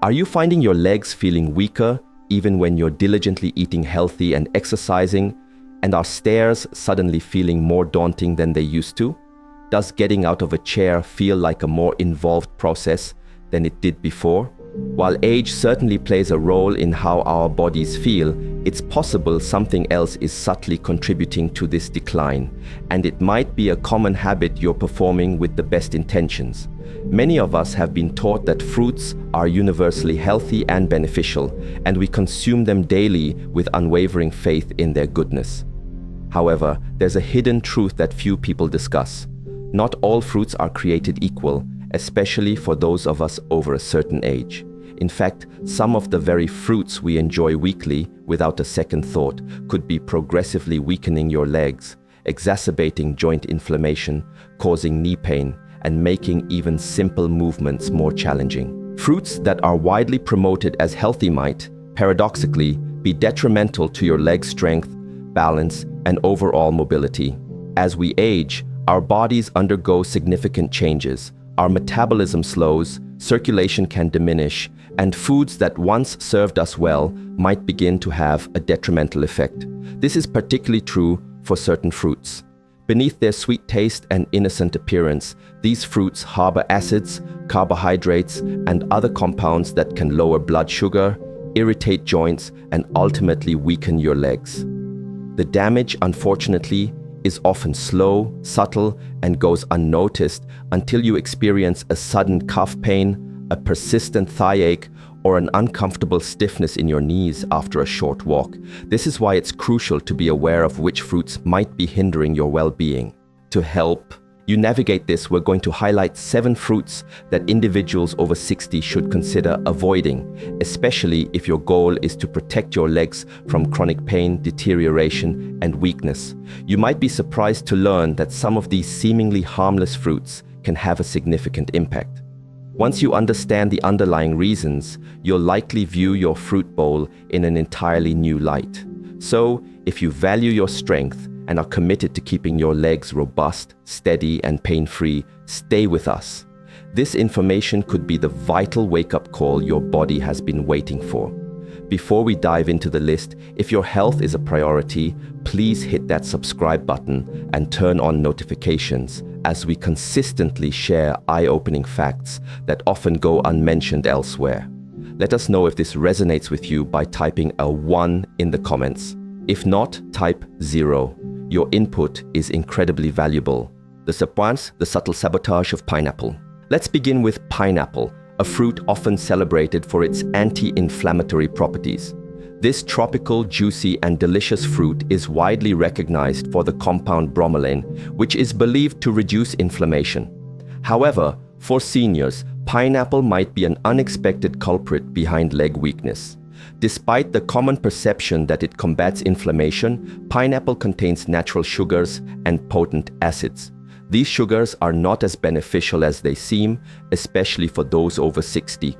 Are you finding your legs feeling weaker even when you're diligently eating healthy and exercising? And are stairs suddenly feeling more daunting than they used to? Does getting out of a chair feel like a more involved process than it did before? While age certainly plays a role in how our bodies feel, it's possible something else is subtly contributing to this decline, and it might be a common habit you're performing with the best intentions. Many of us have been taught that fruits are universally healthy and beneficial, and we consume them daily with unwavering faith in their goodness. However, there's a hidden truth that few people discuss. Not all fruits are created equal, especially for those of us over a certain age. In fact, some of the very fruits we enjoy weekly, without a second thought, could be progressively weakening your legs, exacerbating joint inflammation, causing knee pain, and making even simple movements more challenging. Fruits that are widely promoted as healthy might, paradoxically, be detrimental to your leg strength, balance, and overall mobility. As we age, our bodies undergo significant changes. Our metabolism slows, circulation can diminish, and foods that once served us well might begin to have a detrimental effect. This is particularly true for certain fruits. Beneath their sweet taste and innocent appearance, these fruits harbor acids, carbohydrates, and other compounds that can lower blood sugar, irritate joints, and ultimately weaken your legs. The damage, unfortunately, is often slow, subtle, and goes unnoticed until you experience a sudden calf pain, a persistent thigh ache, or an uncomfortable stiffness in your knees after a short walk. This is why it's crucial to be aware of which fruits might be hindering your well-being. To help you navigate this, we're going to highlight 7 fruits that individuals over 60 should consider avoiding, especially if your goal is to protect your legs from chronic pain, deterioration, and weakness. You might be surprised to learn that some of these seemingly harmless fruits can have a significant impact. Once you understand the underlying reasons, you'll likely view your fruit bowl in an entirely new light. So, if you value your strength and are committed to keeping your legs robust, steady, and pain-free, stay with us. This information could be the vital wake-up call your body has been waiting for. Before we dive into the list, if your health is a priority, please hit that subscribe button and turn on notifications as we consistently share eye-opening facts that often go unmentioned elsewhere. Let us know if this resonates with you by typing a 1 in the comments. If not, type 0. Your input is incredibly valuable. The surprise, the subtle sabotage of pineapple. Let's begin with pineapple, a fruit often celebrated for its anti-inflammatory properties. This tropical, juicy, and delicious fruit is widely recognized for the compound bromelain, which is believed to reduce inflammation. However, for seniors, pineapple might be an unexpected culprit behind leg weakness. Despite the common perception that it combats inflammation, pineapple contains natural sugars and potent acids. These sugars are not as beneficial as they seem, especially for those over 60.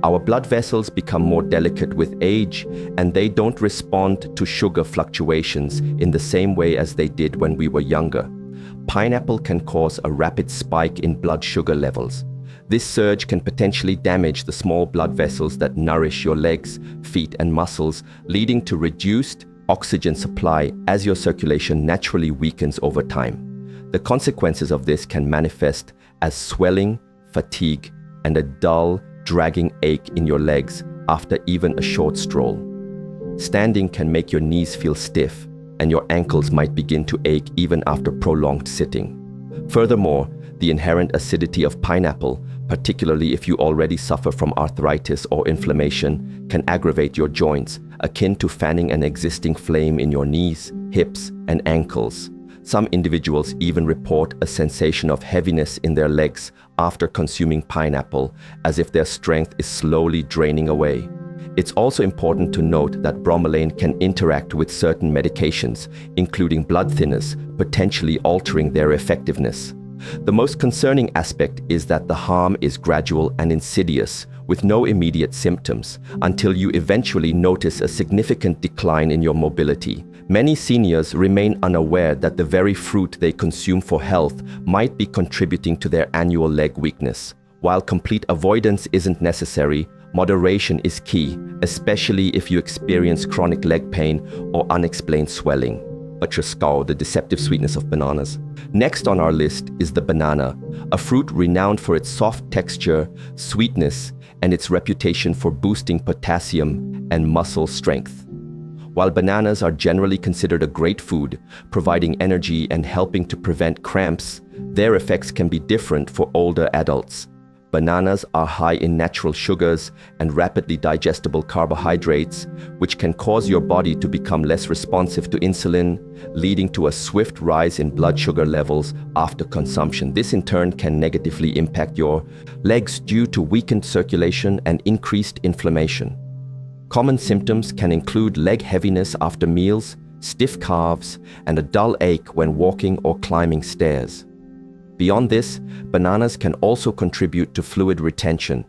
Our blood vessels become more delicate with age, and they don't respond to sugar fluctuations in the same way as they did when we were younger. Pineapple can cause a rapid spike in blood sugar levels. This surge can potentially damage the small blood vessels that nourish your legs, feet, and muscles, leading to reduced oxygen supply as your circulation naturally weakens over time. The consequences of this can manifest as swelling, fatigue, and a dull, dragging ache in your legs after even a short stroll. Standing can make your knees feel stiff, and your ankles might begin to ache even after prolonged sitting. Furthermore, the inherent acidity of pineapple, particularly if you already suffer from arthritis or inflammation, can aggravate your joints, akin to fanning an existing flame in your knees, hips, and ankles. Some individuals even report a sensation of heaviness in their legs after consuming pineapple, as if their strength is slowly draining away. It's also important to note that bromelain can interact with certain medications, including blood thinners, potentially altering their effectiveness. The most concerning aspect is that the harm is gradual and insidious, with no immediate symptoms, until you eventually notice a significant decline in your mobility. Many seniors remain unaware that the very fruit they consume for health might be contributing to their annual leg weakness. While complete avoidance isn't necessary, Moderation is key, especially if you experience chronic leg pain or unexplained swelling. The deceptive sweetness of bananas. Next on our list is the banana, a fruit renowned for its soft texture, sweetness, and its reputation for boosting potassium and muscle strength. While bananas are generally considered a great food, providing energy and helping to prevent cramps, their effects can be different for older adults. Bananas are high in natural sugars and rapidly digestible carbohydrates, which can cause your body to become less responsive to insulin, leading to a swift rise in blood sugar levels after consumption. This in turn can negatively impact your legs due to weakened circulation and increased inflammation. Common symptoms can include leg heaviness after meals, stiff calves, and a dull ache when walking or climbing stairs. Beyond this, bananas can also contribute to fluid retention,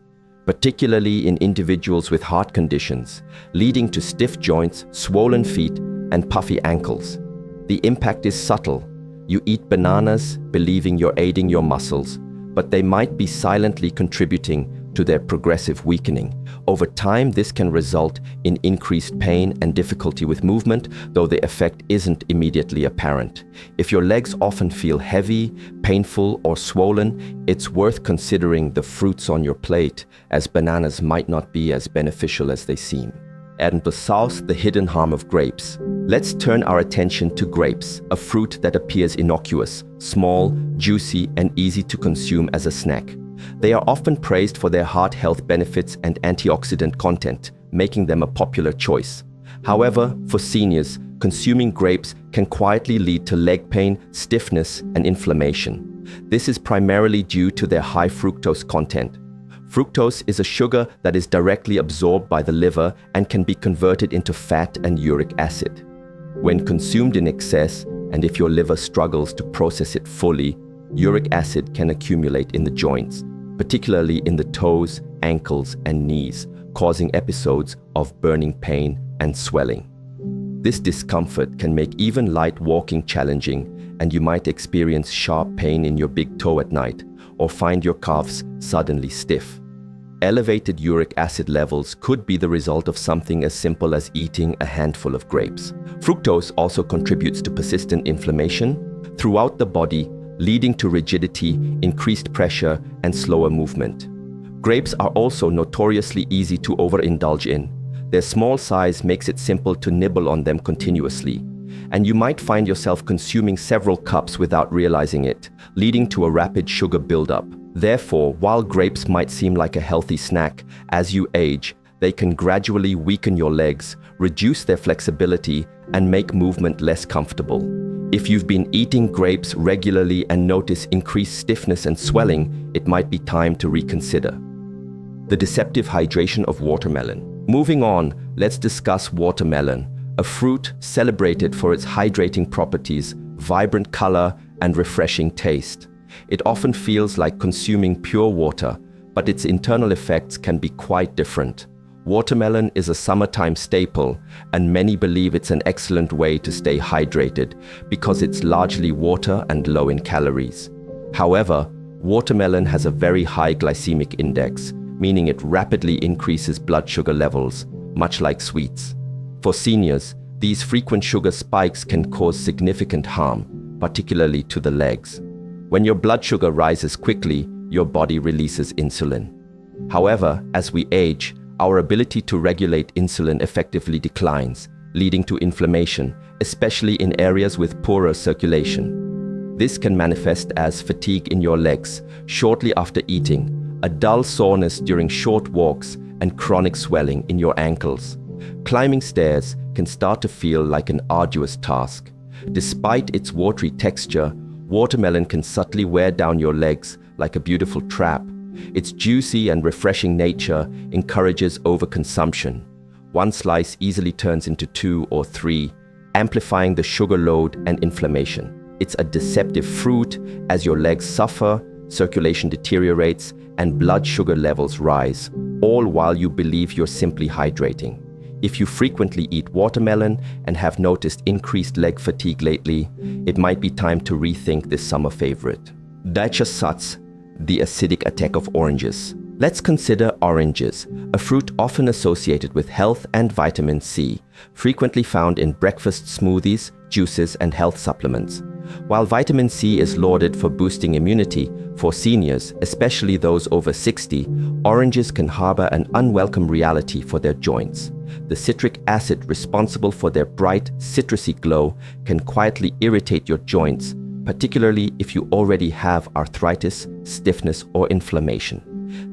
particularly in individuals with heart conditions, leading to stiff joints, swollen feet, and puffy ankles. The impact is subtle. You eat bananas believing you're aiding your muscles, but they might be silently contributing to their progressive weakening. Over time, this can result in increased pain and difficulty with movement, though the effect isn't immediately apparent. If your legs often feel heavy, painful, or swollen, it's worth considering the fruits on your plate, as bananas might not be as beneficial as they seem. And the south, the hidden harm of grapes. Let's turn our attention to grapes, a fruit that appears innocuous, small, juicy, and easy to consume as a snack. They are often praised for their heart health benefits and antioxidant content, making them a popular choice. However, for seniors, consuming grapes can quietly lead to leg pain, stiffness, and inflammation. This is primarily due to their high fructose content. Fructose is a sugar that is directly absorbed by the liver and can be converted into fat and uric acid. When consumed in excess, and if your liver struggles to process it fully, uric acid can accumulate in the joints, particularly in the toes, ankles, and knees, causing episodes of burning pain and swelling. This discomfort can make even light walking challenging, and you might experience sharp pain in your big toe at night, or find your calves suddenly stiff. Elevated uric acid levels could be the result of something as simple as eating a handful of grapes. Fructose also contributes to persistent inflammation throughout the body, leading to rigidity, increased pressure, and slower movement. Grapes are also notoriously easy to overindulge in. Their small size makes it simple to nibble on them continuously, and you might find yourself consuming several cups without realizing it, leading to a rapid sugar buildup. Therefore, while grapes might seem like a healthy snack, as you age, they can gradually weaken your legs, reduce their flexibility, and make movement less comfortable. If you've been eating grapes regularly and notice increased stiffness and swelling, it might be time to reconsider. The deceptive hydration of watermelon. Moving on, let's discuss watermelon, a fruit celebrated for its hydrating properties, vibrant color, and refreshing taste. It often feels like consuming pure water, but its internal effects can be quite different. Watermelon is a summertime staple, and many believe it's an excellent way to stay hydrated because it's largely water and low in calories. However, watermelon has a very high glycemic index, meaning it rapidly increases blood sugar levels, much like sweets. For seniors, these frequent sugar spikes can cause significant harm, particularly to the legs. When your blood sugar rises quickly, your body releases insulin. However, as we age, our ability to regulate insulin effectively declines, leading to inflammation, especially in areas with poorer circulation. This can manifest as fatigue in your legs shortly after eating, a dull soreness during short walks, and chronic swelling in your ankles. Climbing stairs can start to feel like an arduous task. Despite its watery texture, watermelon can subtly wear down your legs like a beautiful trap. Its juicy and refreshing nature encourages overconsumption. One slice easily turns into 2 or 3, amplifying the sugar load and inflammation. It's a deceptive fruit as your legs suffer, circulation deteriorates, and blood sugar levels rise, all while you believe you're simply hydrating. If you frequently eat watermelon and have noticed increased leg fatigue lately, it might be time to rethink this summer favorite. Dacha Satz, the acidic attack of oranges. Let's consider oranges, a fruit often associated with health and vitamin C, frequently found in breakfast smoothies, juices, and health supplements. While vitamin C is lauded for boosting immunity, for seniors, especially those over 60, oranges can harbor an unwelcome reality for their joints. The citric acid responsible for their bright, citrusy glow can quietly irritate your joints, particularly if you already have arthritis, stiffness, or inflammation.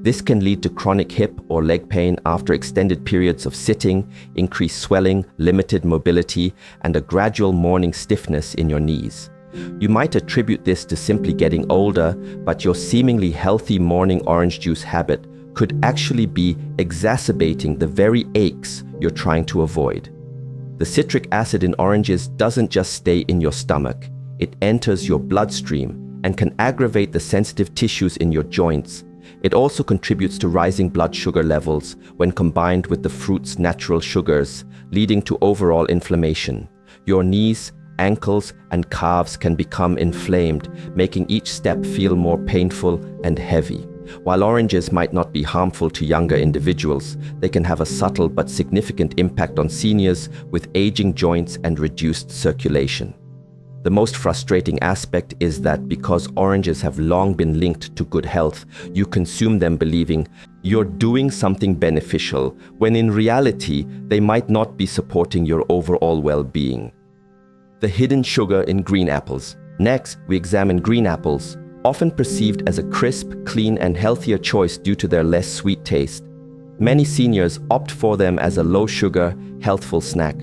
This can lead to chronic hip or leg pain after extended periods of sitting, increased swelling, limited mobility, and a gradual morning stiffness in your knees. You might attribute this to simply getting older, but your seemingly healthy morning orange juice habit could actually be exacerbating the very aches you're trying to avoid. The citric acid in oranges doesn't just stay in your stomach. It enters your bloodstream and can aggravate the sensitive tissues in your joints. It also contributes to rising blood sugar levels when combined with the fruit's natural sugars, leading to overall inflammation. Your knees, ankles, and calves can become inflamed, making each step feel more painful and heavy. While oranges might not be harmful to younger individuals, they can have a subtle but significant impact on seniors with aging joints and reduced circulation. The most frustrating aspect is that because oranges have long been linked to good health, you consume them believing you're doing something beneficial, when in reality, they might not be supporting your overall well-being. The hidden sugar in green apples. Next, we examine green apples, often perceived as a crisp, clean, and healthier choice due to their less sweet taste. Many seniors opt for them as a low-sugar, healthful snack.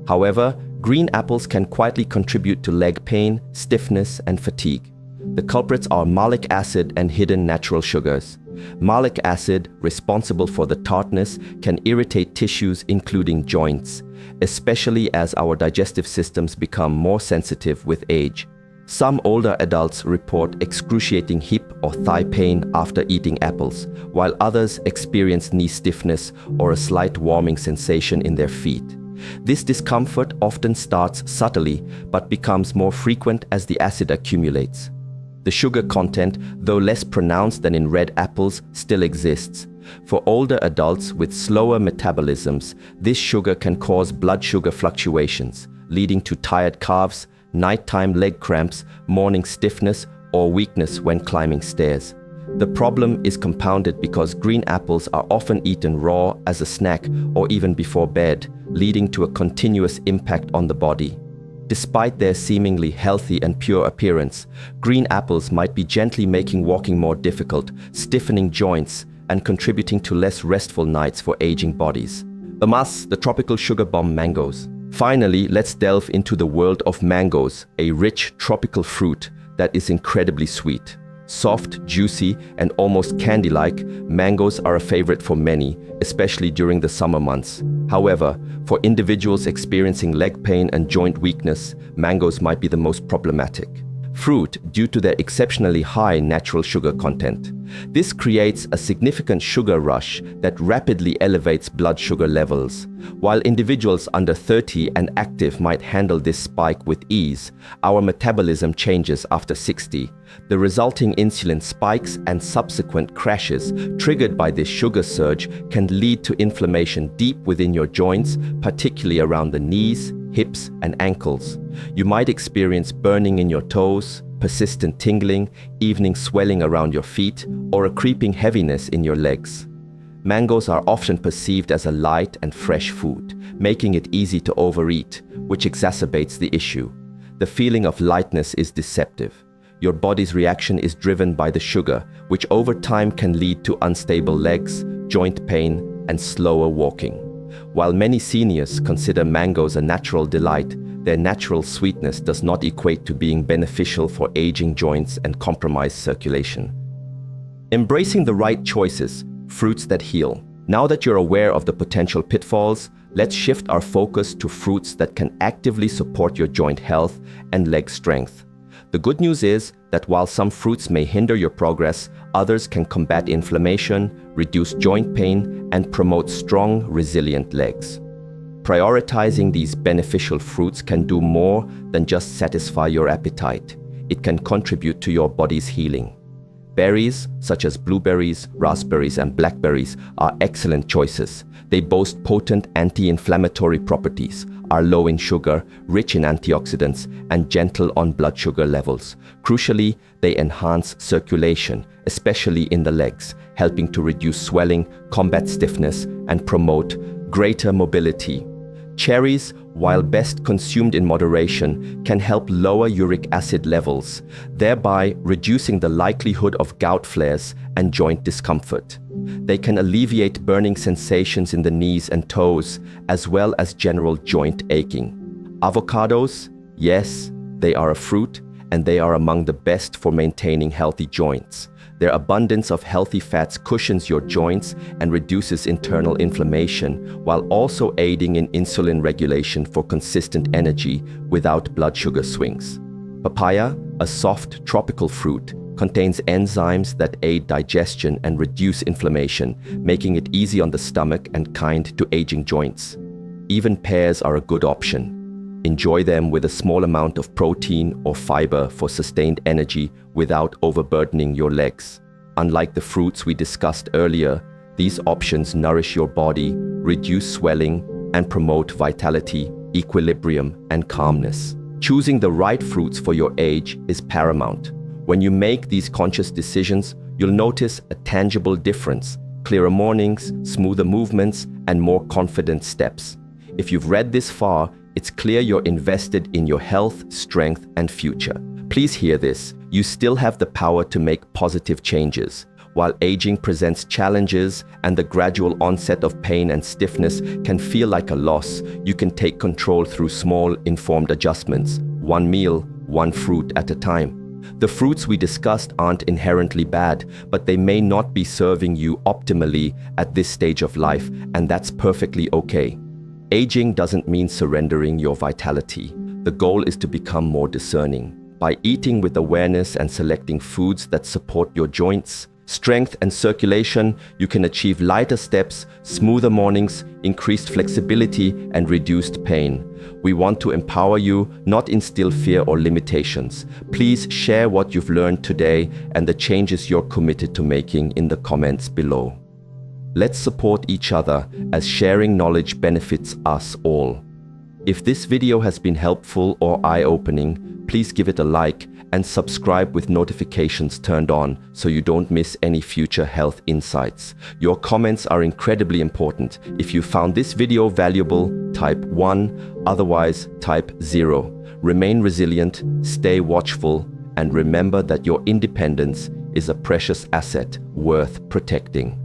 However, green apples can quietly contribute to leg pain, stiffness, and fatigue. The culprits are malic acid and hidden natural sugars. Malic acid, responsible for the tartness, can irritate tissues including joints, especially as our digestive systems become more sensitive with age. Some older adults report excruciating hip or thigh pain after eating apples, while others experience knee stiffness or a slight warming sensation in their feet. This discomfort often starts subtly but becomes more frequent as the acid accumulates. The sugar content, though less pronounced than in red apples, still exists. For older adults with slower metabolisms, this sugar can cause blood sugar fluctuations, leading to tired calves, nighttime leg cramps, morning stiffness, or weakness when climbing stairs. The problem is compounded because green apples are often eaten raw as a snack or even before bed, leading to a continuous impact on the body. Despite their seemingly healthy and pure appearance, green apples might be gently making walking more difficult, stiffening joints, and contributing to less restful nights for aging bodies. The tropical sugar bomb mangoes. Finally, let's delve into the world of mangoes, a rich tropical fruit that is incredibly sweet. Soft, juicy, and almost candy-like, mangoes are a favorite for many, especially during the summer months. However, for individuals experiencing leg pain and joint weakness, mangoes might be the most problematic. Fruit due to their exceptionally high natural sugar content. This creates a significant sugar rush that rapidly elevates blood sugar levels. While individuals under 30 and active might handle this spike with ease, our metabolism changes after 60. The resulting insulin spikes and subsequent crashes triggered by this sugar surge can lead to inflammation deep within your joints, particularly around the knees, hips, and ankles. You might experience burning in your toes, persistent tingling, evening swelling around your feet, or a creeping heaviness in your legs. Mangoes are often perceived as a light and fresh food, making it easy to overeat, which exacerbates the issue. The feeling of lightness is deceptive. Your body's reaction is driven by the sugar, which over time can lead to unstable legs, joint pain, and slower walking. While many seniors consider mangoes a natural delight, their natural sweetness does not equate to being beneficial for aging joints and compromised circulation. Embracing the right choices, fruits that heal. Now that you're aware of the potential pitfalls, let's shift our focus to fruits that can actively support your joint health and leg strength. The good news is that while some fruits may hinder your progress, others can combat inflammation, reduce joint pain, and promote strong, resilient legs. Prioritizing these beneficial fruits can do more than just satisfy your appetite. It can contribute to your body's healing. Berries, such as blueberries, raspberries, and blackberries, are excellent choices. They boast potent anti-inflammatory properties, are low in sugar, rich in antioxidants, and gentle on blood sugar levels. Crucially, they enhance circulation, especially in the legs, helping to reduce swelling, combat stiffness, and promote greater mobility. Cherries, while best consumed in moderation, can help lower uric acid levels, thereby reducing the likelihood of gout flares and joint discomfort. They can alleviate burning sensations in the knees and toes, as well as general joint aching. Avocados, yes, they are a fruit, and they are among the best for maintaining healthy joints. Their abundance of healthy fats cushions your joints and reduces internal inflammation, while also aiding in insulin regulation for consistent energy without blood sugar swings. Papaya, a soft tropical fruit, contains enzymes that aid digestion and reduce inflammation, making it easy on the stomach and kind to aging joints. Even pears are a good option. Enjoy them with a small amount of protein or fiber for sustained energy without overburdening your legs. Unlike the fruits we discussed earlier, these options nourish your body, reduce swelling, and promote vitality, equilibrium, and calmness. Choosing the right fruits for your age is paramount. When you make these conscious decisions, you'll notice a tangible difference: clearer mornings, smoother movements, and more confident steps. If you've read this far, it's clear you're invested in your health, strength, and future. Please hear this: you still have the power to make positive changes. While aging presents challenges and the gradual onset of pain and stiffness can feel like a loss, you can take control through small, informed adjustments, one meal, one fruit at a time. The fruits we discussed aren't inherently bad, but they may not be serving you optimally at this stage of life, and that's perfectly okay. Aging doesn't mean surrendering your vitality. The goal is to become more discerning. By eating with awareness and selecting foods that support your joints, strength, and circulation, you can achieve lighter steps, smoother mornings, increased flexibility, and reduced pain. We want to empower you, not instill fear or limitations. Please share what you've learned today and the changes you're committed to making in the comments below. Let's support each other, as sharing knowledge benefits us all. If this video has been helpful or eye-opening, please give it a like and subscribe with notifications turned on so you don't miss any future health insights. Your comments are incredibly important. If you found this video valuable, type 1, otherwise type 0. Remain resilient, stay watchful, and remember that your independence is a precious asset worth protecting.